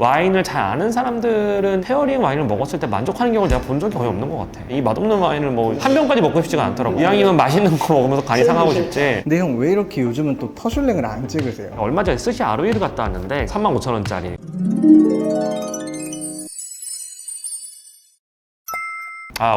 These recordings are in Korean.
와인을 잘 아는 사람들은 페어링 와인을 먹었을 때 만족하는 경우를 내가 본 적이 거의 없는 것 같아. 이 맛없는 와인을 뭐 한 병까지 먹고 싶지가 않더라고. 이왕이면 맛있는 거 먹으면서 간이 상하고 싶지. 근데 형 왜 이렇게 요즘은 또 터슐랭을 안 찍으세요? 얼마 전에 스시 아로이를 갔다 왔는데 35,000원짜리.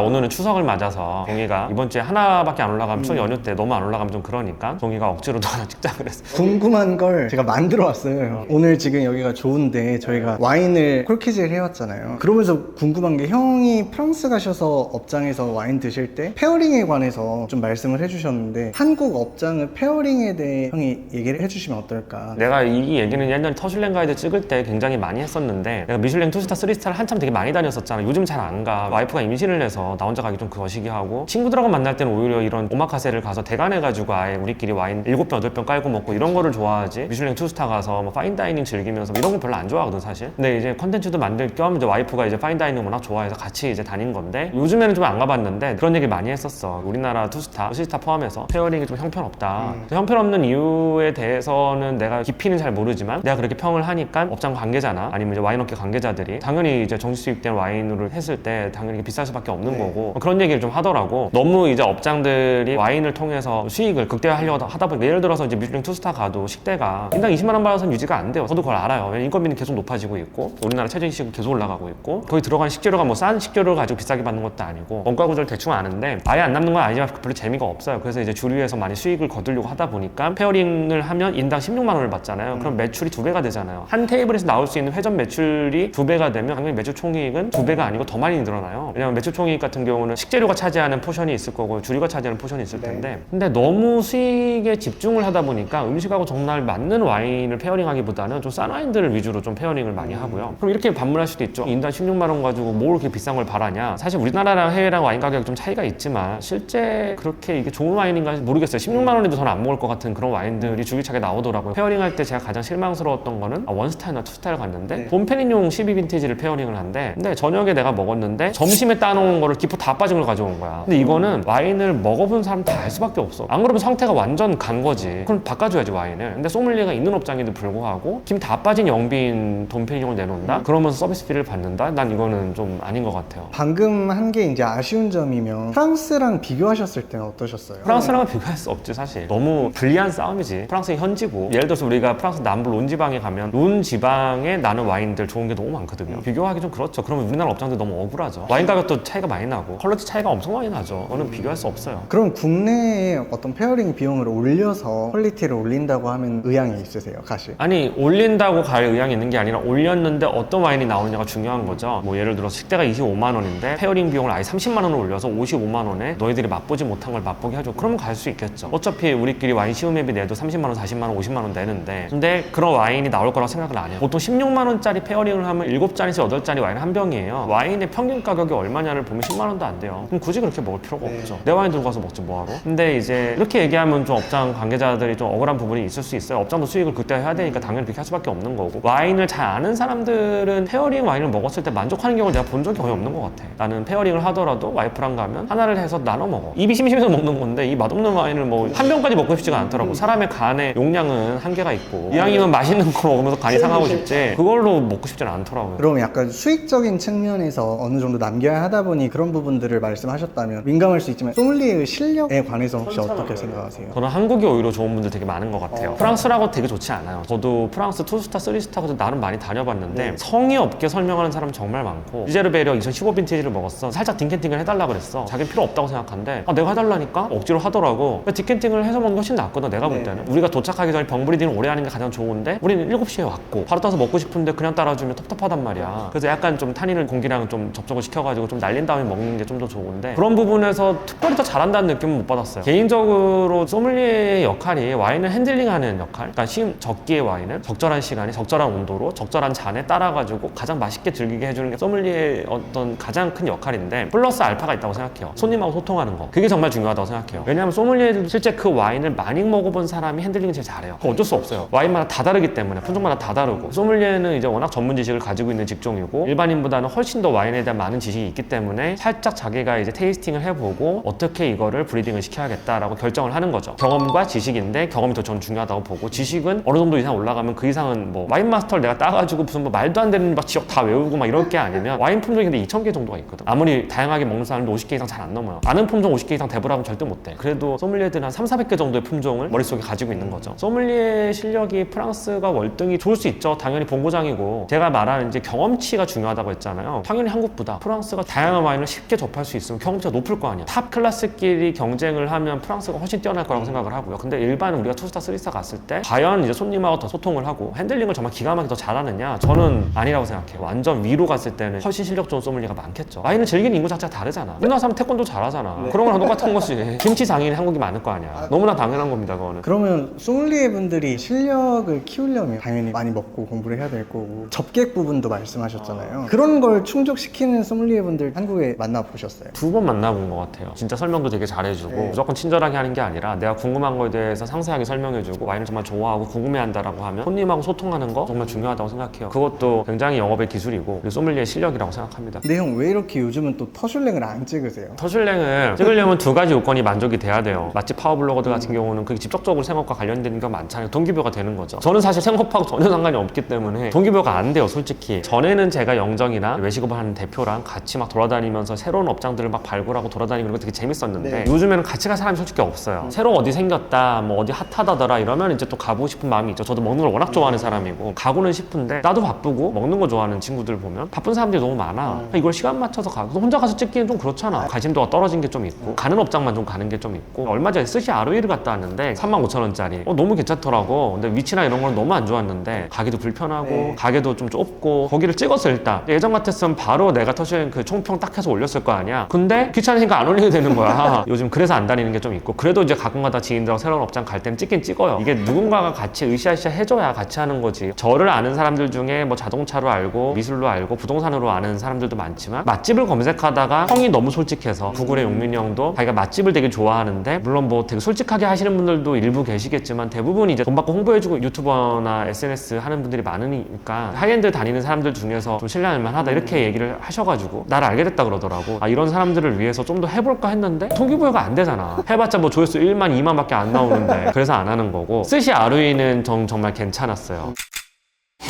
오늘은 추석을 맞아서 종이가 이번 주에 하나밖에 안 올라가면 추석 연휴 때 너무 안 올라가면 좀 그러니까 종이가 억지로도 하나 찍자 그랬어. 궁금한 걸 제가 만들어 왔어요. 오늘 지금 여기가 좋은데 저희가 와인을 콜키즈를 해왔잖아요. 그러면서 궁금한 게 형이 프랑스 가셔서 업장에서 와인 드실 때 페어링에 관해서 좀 말씀을 해주셨는데 한국 업장의 페어링에 대해 형이 얘기를 해주시면 어떨까? 내가 이 얘기는 옛날에 터슐랭 가이드 찍을 때 굉장히 많이 했었는데 내가 미슐랭 2스타 3스타를 한참 되게 많이 다녔었잖아. 요즘 잘 안 가. 와이프가 임신을 해서 나 혼자 가기 좀 거시기하고 친구들하고 만날 때는 오히려 이런 오마카세를 가서 대관해가지고 아예 우리끼리 와인 7병 8병 깔고 먹고 이런 거를 좋아하지. 미슐랭 2스타 가서 뭐 파인다이닝 즐기면서 이런 거 별로 안 좋아하거든 사실. 근데 이제 컨텐츠도 만들 겸 이제 와이프가 이제 파인다이닝 워낙 좋아해서 같이 이제 다닌 건데 요즘에는 좀 안 가봤는데 그런 얘기 많이 했었어. 우리나라 2스타, 3스타 포함해서 페어링이 좀 형편없다. 형편없는 이유에 대해서는 내가 깊이는 잘 모르지만 내가 그렇게 평을 하니까 업장 관계자나 아니면 이제 와인업계 관계자들이 당연히 이제 정식 수입된 와인으로 했을 때 당연히 비쌀 수밖에 없는 거고 그런 얘기를 좀 하더라고. 너무 이제 업장들이 와인을 통해서 수익을 극대화하려고 하다 보니까 예를 들어서 이제 미슐랭 2스타 가도 식대가 인당 20만 원 받아서는 유지가 안 돼요. 저도 그걸 알아요. 왜냐면 인건비는 계속 높아지고 있고 우리나라 최저임금이 계속 올라가고 있고 거기 들어간 식재료가 뭐 싼 식재료를 가지고 비싸게 받는 것도 아니고 원가 구조를 대충 아는데 아예 안 남는 건 아니지만 별로 재미가 없어요. 그래서 이제 주류에서 많이 수익을 거두려고 하다 보니까 페어링을 하면 인당 16만 원을 받잖아요. 그럼 매출이 2배가 되잖아요. 한 테이블에서 나올 수 있는 회전 매출이 2배가 되면 당연히 매출 총이익은 2배가 아니고 더 많이 늘어나요. 왜냐면 매출 총이익 같은 경우는 식재료가 차지하는 포션이 있을 거고 주류가 차지하는 포션이 있을 텐데 근데 너무 수익에 집중을 하다 보니까 음식하고 정말 맞는 와인을 페어링하기보다는 좀 싼 와인들을 위주로 좀 페어링을 많이 하고요. 그럼 이렇게 반문할 수도 있죠. 인당 16만 원 가지고 뭘 그렇게 비싼 걸 바라냐. 사실 우리나라랑 해외랑 와인 가격이 좀 차이가 있지만 실제 그렇게 이게 좋은 와인인가 모르겠어요. 16만 원에도 저는 안 먹을 것 같은 그런 와인들이 주기차게 나오더라고요. 페어링 할 때 제가 가장 실망스러웠던 거는 원스타일이나 투스타일 갔는데 돔페리뇽 12 빈티지를 페어링을 한대. 근데 저녁에 내가 먹었는데 점심에 따놓은 거를 기포 다 빠진 걸 가져온 거야. 근데 이거는 와인을 먹어본 사람 다 알 수밖에 없어. 안 그러면 상태가 완전 간 거지. 그럼 바꿔줘야지 와인을. 근데 소믈리에가 있는 업장에도 불구하고 김 다 빠진 영빈 돔페리뇽을 내놓는다? 그러면서 서비스 피를 받는다? 난 이거는 좀 아닌 것 같아요. 방금 한 게 이제 아쉬운 점이면 프랑스랑 비교하셨을 때는 어떠셨어요? 프랑스랑은 비교할 수 없지 사실. 너무 불리한 싸움이지. 프랑스의 현지고 예를 들어서 우리가 프랑스 남부 론 지방에 가면 론 지방에 나는 와인들 좋은 게 너무 많거든요. 비교하기 좀 그렇죠. 그러면 우리나라 업장들 너무 억울하죠. 와인 가격도 차이가 많이 나고 퀄리티 차이가 엄청 많이 나죠. 그거는 비교할 수 없어요. 그럼 국내에 어떤 페어링 비용을 올려서 퀄리티를 올린다고 하면 의향이 있으세요, 가시? 아니 올린다고 갈 의향이 있는 게 아니라 올렸는데 어떤 와인이 나오느냐가 중요한 거죠. 뭐 예를 들어서 식대가 25만 원인데 페어링 비용을 아예 30만 원을 올려서 55만 원에 너희들이 맛보지 못한 걸 맛보게 하죠. 그러면 갈 수 있겠죠. 어차피 우리끼리 와인 시음회비 내도 30만 원, 40만 원, 50만 원 내는데 근데 그런 와인이 나올 거라고 생각을 안 해요. 보통 16만 원짜리 페어링을 하면 7잔에서 8잔이 와인 한 병이에요. 와인의 평균 가격이 얼마냐를 보면 10만 원도 안 돼요. 그럼 굳이 그렇게 먹을 필요가 없죠. 내 와인 들고 가서 먹지 뭐하러. 근데 이제 이렇게 얘기하면 좀 업장 관계자들이 좀 억울한 부분이 있을 수 있어요. 업장도 수익을 극대화해야 되니까 당연히 그렇게 할 수밖에 없는 거고 와인을 잘 아는 사람들은 페어링 와인을 먹었을 때 만족하는 경우를 내가 본 적이 거의 없는 것 같아. 나는 페어링을 하더라도 와이프랑 가면 하나를 해서 나눠 먹어. 입이 심심해서 먹는 건데 이 맛없는 와인을 뭐 한 병까지 먹고 싶지가 않더라고. 사람의 간의 용량은 한계가 있고 이왕이면 맛있는 거 먹으면서 간이 상하고 싶지 그걸로 먹고 싶지는 않더라고요. 그럼 약간 수익적인 측면에서 어느 정도 남겨야 하다 보니 그런 부분들을 말씀하셨다면 민감할 수 있지만 소믈리에의 실력에 관해서 혹시 어떻게 생각하세요? 저는 한국이 오히려 좋은 분들 되게 많은 것 같아요. 프랑스라고 되게 좋지 않아요. 저도 프랑스 2스타, 3스타도 나름 많이 다녀봤는데 성의 없게 설명하는 사람 정말 많고 리제르 베리어 2015 빈티지를 먹었어. 살짝 디켄팅을 해달라 그랬어. 자기는 필요 없다고 생각한데 내가 해달라니까 억지로 하더라고. 디켄팅을 해서 먹는 게 훨씬 낫거든 내가 볼 때는. 우리가 도착하기 전에 병브리딩을 오래 하는 게 가장 좋은데 우리는 7시에 왔고 바로 따서 먹고 싶은데 그냥 따라주면 텁텁하단 말이야. 그래서 약간 좀 탄닌을 공기랑 좀 접촉을 시켜가지고 좀 날린 다음에 먹는 게 좀 더 좋은데 그런 부분에서 특별히 더 잘한다는 느낌은 못 받았어요. 개인적으로 소믈리에의 역할이 와인을 핸들링하는 역할, 그러니까 적기의 와인을 적절한 시간에 적절한 온도로 적절한 잔에 따라가지고 가장 맛있게 즐기게 해주는 게 소믈리에의 어떤 가장 큰 역할인데 플러스 알파가 있다고 생각해요. 손님하고 소통하는 거 그게 정말 중요하다고 생각해요. 왜냐하면 소믈리에도 실제 그 와인을 많이 먹어본 사람이 핸들링을 제일 잘해요. 그거 어쩔 수 없어요. 와인마다 다 다르기 때문에 품종마다 다 다르고 소믈리에는 이제 워낙 전문 지식을 가지고 있는 직종이고 일반인보다는 훨씬 더 와인에 대한 많은 지식이 있기 때문에 전에 살짝 자기가 이제 테이스팅을 해보고 어떻게 이거를 브리딩을 시켜야겠다라고 결정을 하는 거죠. 경험과 지식인데 경험이 더 저는 중요하다고 보고, 지식은 어느 정도 이상 올라가면 그 이상은 뭐 와인 마스터를 내가 따가지고 무슨 뭐 말도 안 되는 막 지역 다 외우고 막 이럴 게 아니면, 와인 품종이 근데 2,000개 정도가 있거든. 아무리 다양하게 먹는 사람도 50개 이상 잘 안 넘어요. 아는 품종 50개 이상 대부라면 절대 못돼. 그래도 소믈리에들은 한 3,400개 정도의 품종을 머릿속에 가지고 있는 거죠. 소믈리에 실력이 프랑스가 월등히 좋을 수 있죠. 당연히 본고장이고, 제가 말하는 이제 경험치가 중요하다고 했잖아요. 당연히 한국보다 프랑스가 다양한 와인을 쉽게 접할 수 있으면 경험치가 높을 거 아니야. 탑 클래스끼리 경쟁을 하면 프랑스가 훨씬 뛰어날 거라고 생각을 하고요. 근데 일반 우리가 투스타 쓰리스타 갔을 때 과연 이제 손님하고 더 소통을 하고 핸들링을 정말 기가 막히게 더 잘하느냐? 저는 아니라고 생각해요. 완전 위로 갔을 때는 훨씬 실력 좋은 소믈리에가 많겠죠. 와인은 즐기는 인구 자체가 다르잖아. 우리나라 사람 태권도 잘하잖아. 그런 거랑 똑같은 것이. 김치 장인이 한국이 많을 거 아니야. 너무나 당연한 겁니다, 그거는. 그러면 소믈리에 분들이 실력을 키우려면 당연히 많이 먹고 공부를 해야 될 거고, 접객 부분도 말씀하셨잖아요. 그런 걸 충족시키는 소믈리에 분들 한국에 만나보셨어요? 2번 만나본 것 같아요. 진짜 설명도 되게 잘해주고, 네. 무조건 친절하게 하는 게 아니라 내가 궁금한 거에 대해서 상세하게 설명해주고, 와인을 정말 좋아하고 궁금해한다라고 하면 손님하고 소통하는 거 정말 중요하다고 생각해요. 그것도 굉장히 영업의 기술이고, 그리고 소믈리에 실력이라고 생각합니다. 근데 형, 왜 이렇게 요즘은 또 터슐랭을 안 찍으세요? 터슐랭을 찍으려면 2가지 요건이 만족이 돼야 돼요. 맛집 파워블로거들 같은 경우는 그게 직접적으로 생업과 관련되는 게 많잖아요. 동기부여가 되는 거죠. 저는 사실 생업하고 전혀 상관이 없기 때문에 동기부여가 안 돼요, 솔직히. 전에는 제가 영정이나 외식업을 하는 대표랑 같이 막 돌아다니면서 새로운 업장들을 막 발굴하고 돌아다니고 이런 거 되게 재밌었는데, 네. 요즘에는 같이 갈 사람이 솔직히 없어요. 새로 어디 생겼다, 뭐 어디 핫하다더라 이러면 이제 또 가보고 싶은 마음이 있죠. 저도 먹는 걸 워낙 좋아하는 사람이고 가고는 싶은데, 나도 바쁘고 먹는 거 좋아하는 친구들 보면 바쁜 사람들이 너무 많아. 이걸 시간 맞춰서 가고 혼자 가서 찍기는 좀 그렇잖아. 관심도가 떨어진 게 좀 있고, 가는 업장만 좀 가는 게 좀 있고. 얼마 전에 스시 아로이를 갔다 왔는데 35,000원짜리 너무 괜찮더라고. 근데 위치나 이런 거는 너무 안 좋았는데 가기도 불편하고, 네. 가게도 좀 좁고, 거기를 찍었어. 일단 예전 같았으면 바로 내가 터실 그 총평 딱 해서 올렸을 거 아니야. 근데 귀찮으니까 안 올리게 되는 거야. 요즘 그래서 안 다니는 게 좀 있고. 그래도 이제 가끔가다 지인들하고 새로운 업장 갈 때는 찍긴 찍어요. 이게 누군가가 같이 으쌰으쌰 해줘야 같이 하는 거지. 저를 아는 사람들 중에 뭐 자동차로 알고 미술로 알고 부동산으로 아는 사람들도 많지만, 맛집을 검색하다가 형이 너무 솔직해서, 구글의 용민이 형도 자기가 맛집을 되게 좋아하는데, 물론 뭐 되게 솔직하게 하시는 분들도 일부 계시겠지만 대부분 이제 돈 받고 홍보해주고 유튜버나 SNS 하는 분들이 많으니까 하이엔드 다니는 사람들 중에서 좀 신뢰할 만하다 이렇게 얘기를 하셔가지고 나를 알게 됐다 그러더라고. 아, 이런 사람들을 위해서 좀 더 해볼까 했는데 동기부여가 안 되잖아. 해봤자 뭐 조회수 1만 2만 밖에 안 나오는데. 그래서 안 하는 거고. 스시 아루이는 정말 괜찮았어요.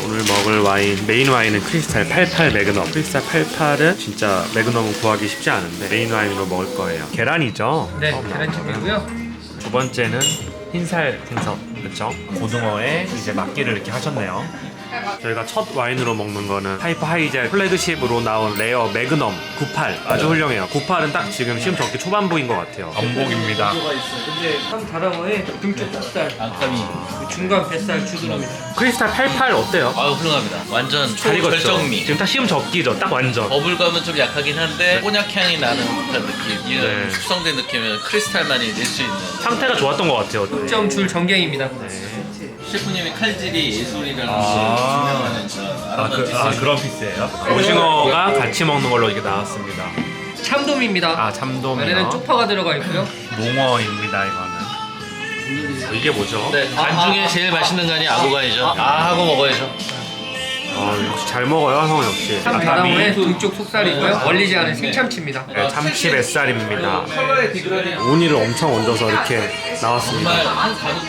오늘 먹을 와인, 메인 와인은 크리스탈 88 매그넘. 크리스탈 88은 진짜 매그넘은 구하기 쉽지 않은데 메인 와인으로 먹을 거예요. 계란이죠? 네, 계란찜이고요. 두 번째는 흰살 생선, 그렇죠? 고등어에 이제 막기를 이렇게 하셨네요. 저희가 첫 와인으로 먹는 거는 하이퍼 하이젤 플래그십으로 나온 레어 매그넘 98. 아주 훌륭해요. 98은 딱 지금 시험 적기 초반부인 것 같아요. 전복입니다. 근데 한 다랑어에 등쪽 닭살, 안감이 중간 뱃살 주드릅니다. 크리스탈 88 어때요? 아유 훌륭합니다. 완전 잘 익었죠? 초절정미. 지금 딱 시험 적기죠? 딱 완전. 버블감은 좀 약하긴 한데 꼬냑 향이 나는 듯한 느낌. 이런 네. 숙성된 느낌을 크리스탈만이 낼 수 있는. 상태가 좋았던 것 같아요. 점줄 전갱입니다. 셰프님의 칼질이 예술이라는 게 증명하는 그런 아름다운 피스. 그런 피스예요? 오징어가 같이 먹는 걸로 이게 나왔습니다. 참돔입니다. 아, 참돔이요? 안에는 쪽파가 들어가 있고요. 농어입니다, 이거는. 이게 뭐죠? 네, 간 중에 제일 맛있는 간이 아구간이죠. 하고 먹어야죠. 역시 잘 먹어요, 형 역시. 다랑어의 등쪽 속살이고요. 얼리지 않은 생참치입니다. 네, 참치 뱃살입니다. 우니를 엄청 얹어서 이렇게 나왔습니다. 정말 한 가득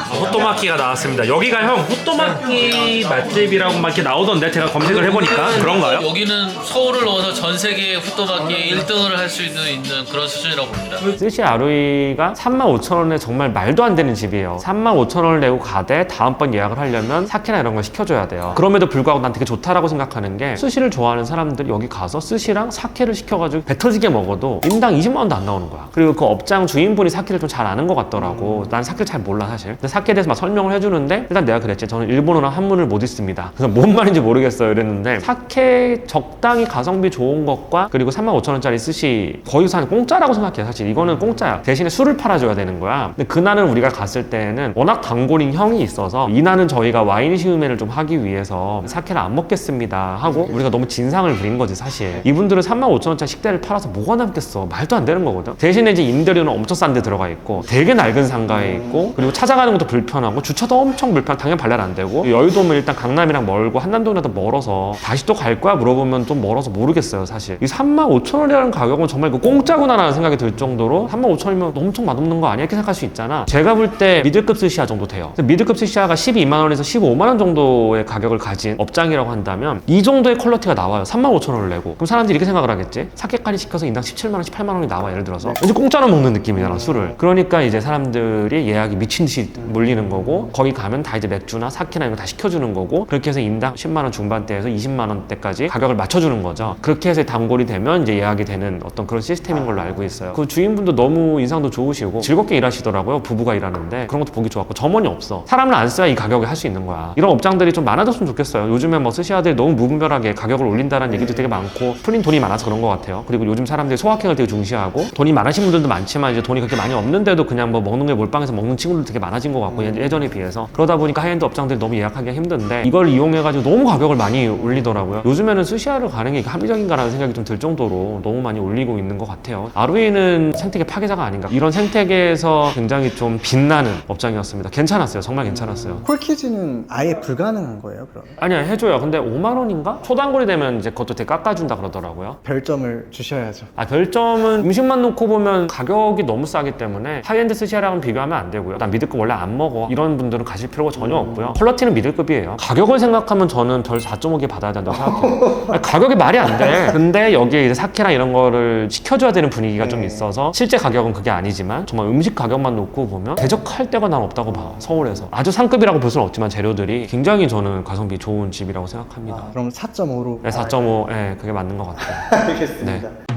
호또마키가 나왔습니다. 여기가 형 호또마키 맛집이라고 막 이렇게 나오던데 제가 검색을 해보니까 그런가요? 여기는 서울을 넘어서 전 세계 후토마키 1등을 할 수 있는 그런 수준이라고 봅니다. 스시 아루이가 35,000원에 정말 말도 안 되는 집이에요. 35,000원을 내고 가되 다음번 예약을 하려면 사케나 이런 걸 시켜줘야 돼요. 그럼에도 불구하고 난 되게 좋다라고 생각하는 게, 스시를 좋아하는 사람들이 여기 가서 스시랑 사케를 시켜가지고 배 터지게 먹어도 인당 20만 원도 안 나오는 거야. 그리고 그 업장 주인분이 사케를 좀 잘 아는 것 같더라고. 난 사케를 잘 몰라 사실. 근데 사케에 대해서 막 설명을 해주는데, 일단 내가 그랬지. 저는 일본어나 한문을 못 읽습니다. 그래서 뭔 말인지 모르겠어요 이랬는데, 사케 적당히 가성비 좋은 것과 그리고 35,000원짜리 스시 거기서 한 공짜라고 생각해. 사실 이거는 공짜야. 대신에 술을 팔아줘야 되는 거야. 근데 그날은 우리가 갔을 때는 워낙 단골인 형이 있어서, 이날은 저희가 와인 시음회를 좀 하기 위해서 사케를 안 먹겠습니다 하고 우리가 너무 진상을 부린 거지 사실. 이분들은 35,000원짜리 식대를 팔아서 뭐가 남겠어. 말도 안 되는 거거든. 대신에 이제 임대료는 엄청 싼 데 들어가 있고 되게 낡은 상가에 있고, 그리고 찾아가는 것도 불편하고 주차도 엄청 불편. 당연히 발렛 안 되고 여의도면 일단 강남이랑 멀고 한남동이라도 멀어서 다시 또 갈 거야 물어보면 좀 멀어서 모르겠어요 사실. 이 35,000원이라는 가격은 정말 이거 공짜구나라는 생각이 들 정도로 35,000원이면 엄청 맛없는 거 아니야 이렇게 생각할 수 있잖아. 제가 볼 때 미들급 스시야 정도 돼요. 미들급 스시야가 12만 원에서 15만 원 정도의 가격을 가진 업장이라고 한다면 이 정도의 퀄리티가 나와요. 35,000원을 내고. 그럼 사람들이 이렇게 생각을 하겠지. 사케까지 시켜서 인당 17만 원, 18만 원이 나와 예를 들어서. 왠지 공짜로 먹는 느낌이잖아 술을. 그러니까 이제 사람들이 예약이 미친 듯이 몰리는 거고 거기 가면 다 이제 맥주나 사케나 이런 거 다 시켜주는 거고 그렇게 해서 인당 10만 원 중반대에서 20만 원대까지 가격을 맞춰주는 거죠. 그렇게 해서 단골이 되면 이제 예약이 되는 어떤 그런 시스템인 걸로 알고 있어요. 그 주인분도 너무 인상도 좋으시고 즐겁게 일하시더라고요. 부부가 일하는데 그런 것도 보기 좋았고 점원이 없어. 사람을 안 써야 이 가격을 할 수 있는 거야. 이런 업장들이 좀 많아졌으면 좋겠어요. 요즘에 뭐 스시야들이 너무 무분별하게 가격을 올린다는 얘기도 되게 많고 풀린 돈이 많아서 그런 것 같아요. 그리고 요즘 사람들이 소확행을 되게 중시하고 돈이 많으신 분들도 많지만 이제 돈이 그렇게 많이 없는데도 그냥 뭐 먹는 게 몰빵해서 먹는 친구들 되게 많아진 것 같고 예전에 비해서 그러다 보니까 하이엔드 업장들이 너무 예약하기가 힘든데 이걸 이용해가지고 너무 가격을 많이 올리더라고요. 요즘에는 스시야를 가는 게 합리적인가라는 생각이 좀 들 정도로 너무 많이 올리고 있는 것 같아요. 아루이는 생태계 파괴자가 아닌가. 이런 생태계에서 굉장히 좀 빛나는 업장이었습니다. 괜찮았어요. 정말 괜찮았어요. 콜키즈는 아예 불가능한 거예요, 그러면? 아니야 해줘요. 근데 5만 원인가? 초단골이 되면 이제 그것도 되게 깎아준다 그러더라고요. 별점을 주셔야죠. 별점은 음식만 놓고 보면 가격이 너무 싸기 때문에 하이엔드 스시야랑은 비교하면 안 되고요. 난 미들급 원래 안 먹어 이런 분들은 가실 필요가 전혀 없고요. 퀄리티는 미들급이에요. 가격을 생각하면 저는 별 4.5개 받아야 된다고 생각해요. 아니, 가격이 말이 안 돼. 근데 여기에 이제 사케랑 이런 거를 시켜줘야 되는 분위기가 좀 있어서 실제 가격은 그게 아니지만 정말 음식 가격만 놓고 보면 대적할 데가 난 없다고 봐. 서울에서 아주 상급이라고 볼 수는 없지만 재료들이 굉장히 저는 가성비 좋은 집이라고 생각합니다. 그럼 4.5로. 네, 4.5 네, 그게 맞는 것 같아요. 알겠습니다. 네.